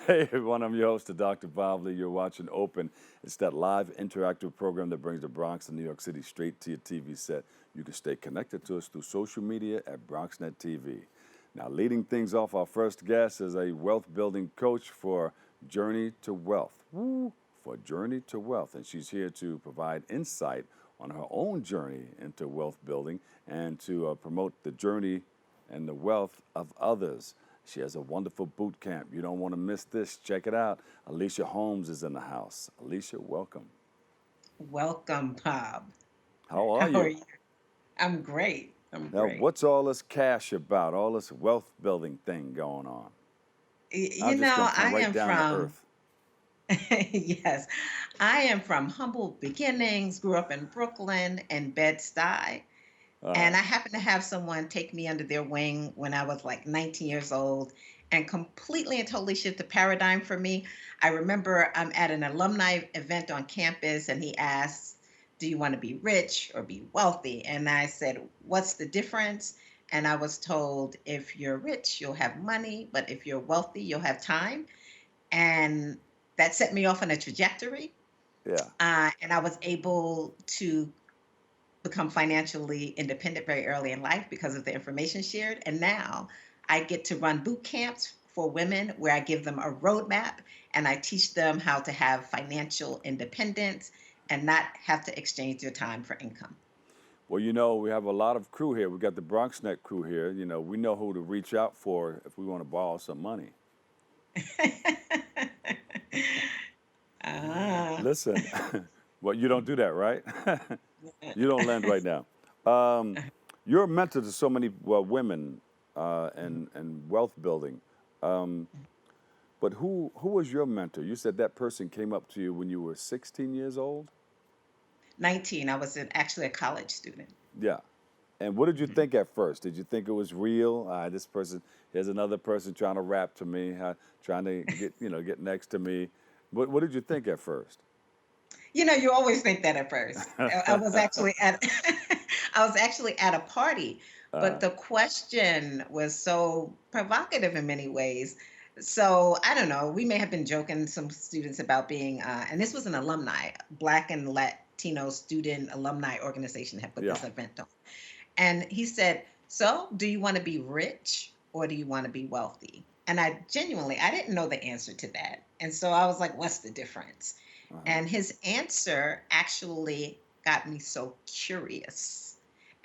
Hey everyone, I'm your host, Dr. Powell. You're watching Open. It's that live interactive program that brings the Bronx and New York City straight to your TV set. You can stay connected to us through social media at BronxNet TV. Now, leading things off, our first guest is a wealth building coach for Journey to Wealth. Woo! For Journey to Wealth. And she's here to provide insight on her own journey into wealth building and to promote the journey and the wealth of others. She has a wonderful boot camp. You don't want to miss this. Check it out. Alicia Holmes is in the house. Alicia, welcome. Welcome, Bob. How are How are you? you? I'm great. I'm Now, great. what's all this cash about? All this wealth building thing going on? I'm just going to come I right am down to from, earth. yes, I am from humble beginnings, grew up in Brooklyn and Bed-Stuy. Uh, And I happened to have someone take me under their wing when I was like 19 years old and completely and totally shift the paradigm for me. I remember I'm at an alumni event on campus and he asked, "Do you want to be rich or be wealthy?" And I said, "What's the difference?" And I was told, if you're rich, you'll have money, but if you're wealthy, you'll have time. And that set me off on a trajectory. yeah. And I was able to become financially independent very early in life because of the information shared. And now I get to run boot camps for women where I give them a roadmap and I teach them how to have financial independence and not have to exchange their time for income. Well, we have a lot of crew here. We got the BronxNet crew here. We know who to reach out for if we want to borrow some money. ah. Listen, well, you don't do that, right? You don't lend right now. Um, you're a mentor to so many women and wealth building. Um, but who was your mentor? You said that person came up to you when you were 16 years old. 19, I was actually a college student. Yeah. And what did you Mhm. think at first? Did you think it was real? This person, here's another person trying to rap to me, trying to get next to me. What did you think at first? You always think that at first. I was actually at I was actually at a party, but uh, the question was so provocative in many ways. So I don't know. We may have been joking some students about being, and this was an alumni, Black and Latino student alumni organization had put yeah. this event on, and he said, "So, do you want to be rich or do you want to be wealthy?" And I didn't know the answer to that, and so I was like, "What's the difference?" Uh-huh. And his answer actually got me so curious.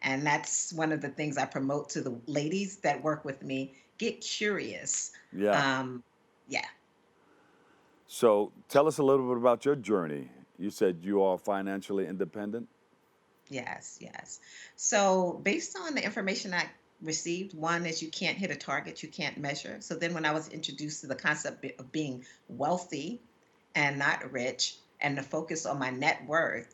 And that's one of the things I promote to the ladies that work with me. Get curious. Yeah. Um, yeah, So tell us a little bit about your journey. You said you are financially independent. yes, yes. So, based on the information I received, one is you can't hit a target you can't measure. So, then when I was introduced to the concept of being wealthy and not rich, and the focus on my net worth,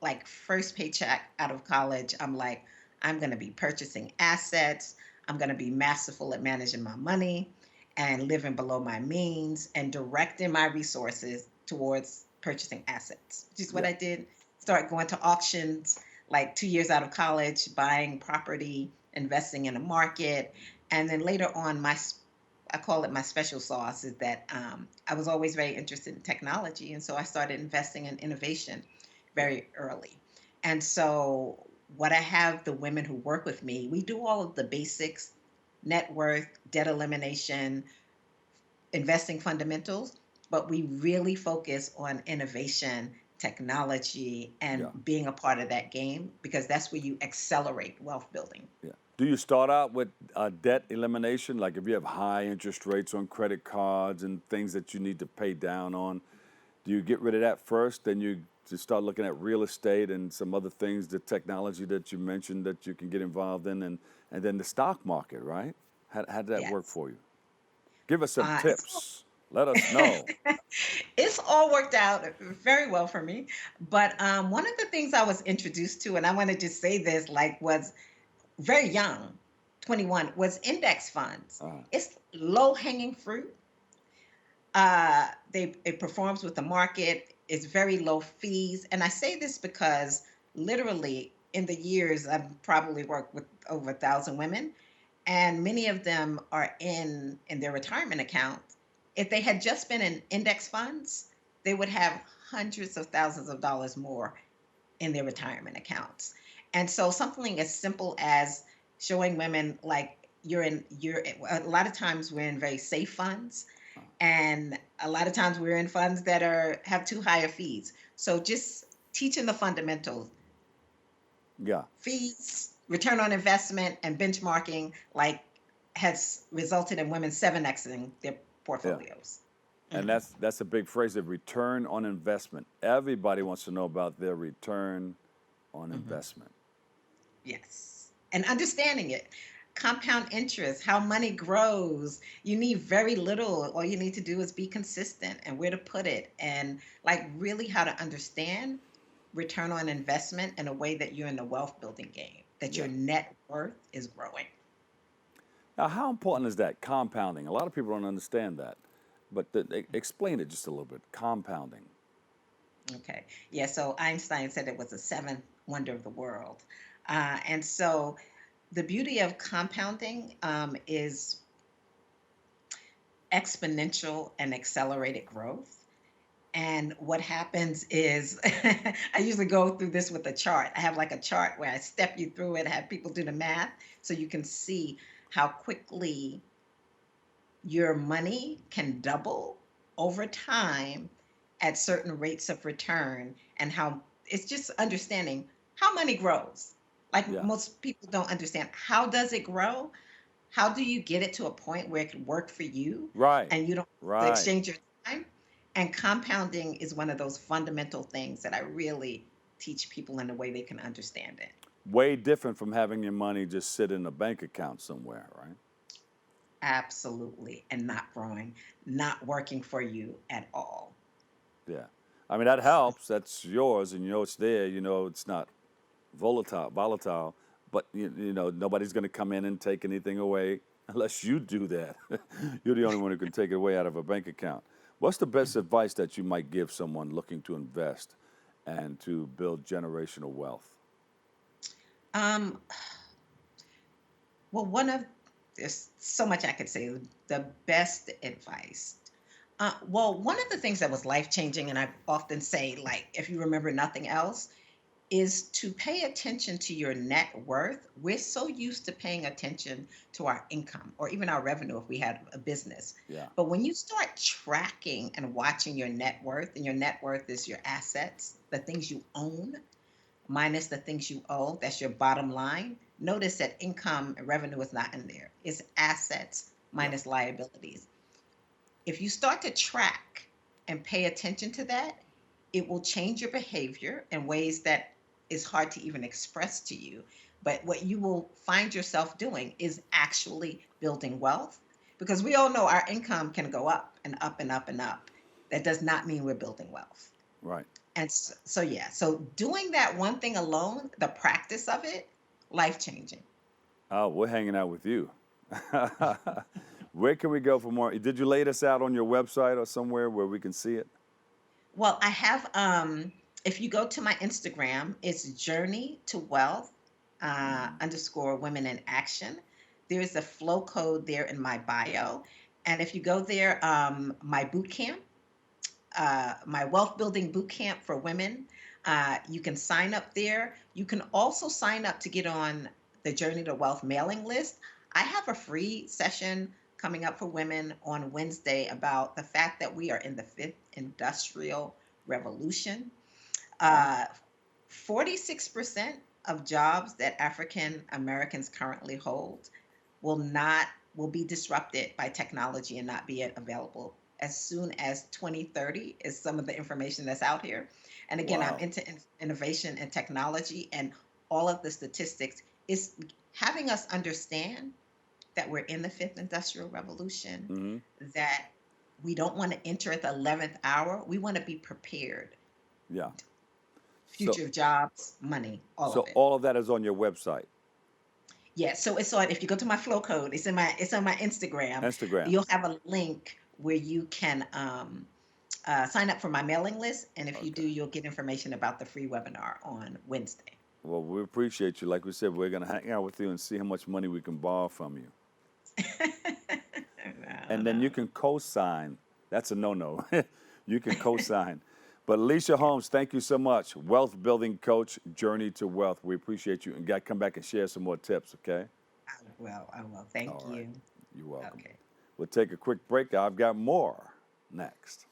like first paycheck out of college, I'm like, I'm going to be purchasing assets. I'm going to be masterful at managing my money and living below my means and directing my resources towards purchasing assets, which is what Yeah. I did. Start going to auctions like 2 years out of college, buying property, investing in a market. And then later on, I call it my special sauce is that I was always very interested in technology. And so I started investing in innovation Yeah. very early. And so, what I have the women who work with me, we do all of the basics: net worth, debt elimination, investing fundamentals, but we really focus on innovation, technology, and Yeah. being a part of that game because that's where you accelerate wealth building. Yeah. Do you start out with debt elimination? Like if you have high interest rates on credit cards and things that you need to pay down on, do you get rid of that first? Then you just start looking at real estate and some other things, the technology that you mentioned that you can get involved in, and then the stock market, right? How did that work Yes. for you? Give us some It's tips. Let us know. it's all worked out very well for me. But one of the things I was introduced to, and I want to just say this, like, was very young, 21, was index funds. Uh, It's low hanging fruit. It performs with the market. It's very low fees, and I say this because literally in the years I've probably worked with over 1,000 women, and many of them are in their retirement accounts If they had just been in index funds, they would have hundreds of thousands of dollars more in their retirement accounts. And so something as simple as showing women like you're a lot of times we're in very safe funds, and a lot of times we're in funds that are have too high of fees. So just teaching the fundamentals, Yeah. fees, return on investment, and benchmarking, like, has resulted in women 7xing their Yeah. portfolios. And Mhm. that's a big phrase, the return on investment. Everybody wants to know about their return on Mhm. investment. Yes. And understanding it. Compound interest, how money grows. You need very little. All you need to do is be consistent and where to put it. And like really how to understand return on investment in a way that you're in the wealth building game, that Yeah. your net worth is growing. Now, how important is that compounding? A lot of people don't understand that, but explain it just a little bit. Compounding. Okay. Yeah. So Einstein said it was the seventh wonder of the world. And so the beauty of compounding is exponential and accelerated growth. And what happens is, I usually go through this with a chart. I have like a chart where I step you through it, have people do the math so you can see how quickly your money can double over time at certain rates of return, and how it's just understanding how money grows. Like Yeah. most people don't understand, how does it grow? How do you get it to a point where it can work for you Right. and you don't have to Right. exchange your time? And compounding is one of those fundamental things that I really teach people in a way they can understand it. Way different from having your money just sit in a bank account somewhere, right? Absolutely. And not growing, not working for you at all. Yeah. I mean, that helps. That's yours and you know it's there. You know it's not volatile, but nobody's going to come in and take anything away unless you do that. You're the only one who can take it away out of a bank account. What's the best advice that you might give someone looking to invest and to build generational wealth? Um, well, one of there's so much I could say. The best advice. Well, one of the things that was life changing, and I often say, like, if you remember nothing else, is to pay attention to your net worth. We're so used to paying attention to our income or even our revenue if we had a business. Yeah. But when you start tracking and watching your net worth, and your net worth is your assets, the things you own minus the things you owe, that's your bottom line. Notice that income and revenue is not in there. It's assets Yeah. minus liabilities. If you start to track and pay attention to that, it will change your behavior in ways that is hard to even express to you. But what you will find yourself doing is actually building wealth, because we all know our income can go up and up and up and up. That does not mean we're building wealth. Right. And so yeah, so doing that one thing alone, the practice of it, life changing. Oh, we're hanging out with you. Where can we go for more? Did you lay this out on your website or somewhere where we can see it? Well, I have if you go to my Instagram, it's journey to wealth Mhm. underscore women in action. There's a flow code there in my bio. And if you go there, my boot camp, my wealth building boot camp for women, you can sign up there. You can also sign up to get on the Journey to Wealth mailing list. I have a free session coming up for women on Wednesday about the fact that we are in the fifth industrial revolution. Wow. Uh, 46% of jobs that African Americans currently hold will be disrupted by technology and not be available as soon as 2030 is some of the information that's out here. And again, I'm Wow. into innovation and technology, and all of the statistics is having us understand that we're in the fifth industrial revolution, Hmm. that we don't want to enter at the 11th hour. We want to be prepared. Yeah. So, Future jobs, money, all of so it. all of that is on your website, Yeah, so it's on, if you go to my flow code, it's on my Instagram. Instagram. You'll have a link where you can sign up for my mailing list, and if you do, Okay. you'll get information about the free webinar on Wednesday. Well, we appreciate you. Like we said, we're going to hang out with you and see how much money we can borrow from you. No, And then no. you can co sign. That's a no-no. You can co-sign. But Alicia Holmes, thank you so much. Wealth building coach, Journey to Wealth. We appreciate you. And got to come back and share some more tips, okay? I will. Thank All right. you. You're welcome. Okay. We'll take a quick break. I've got more next.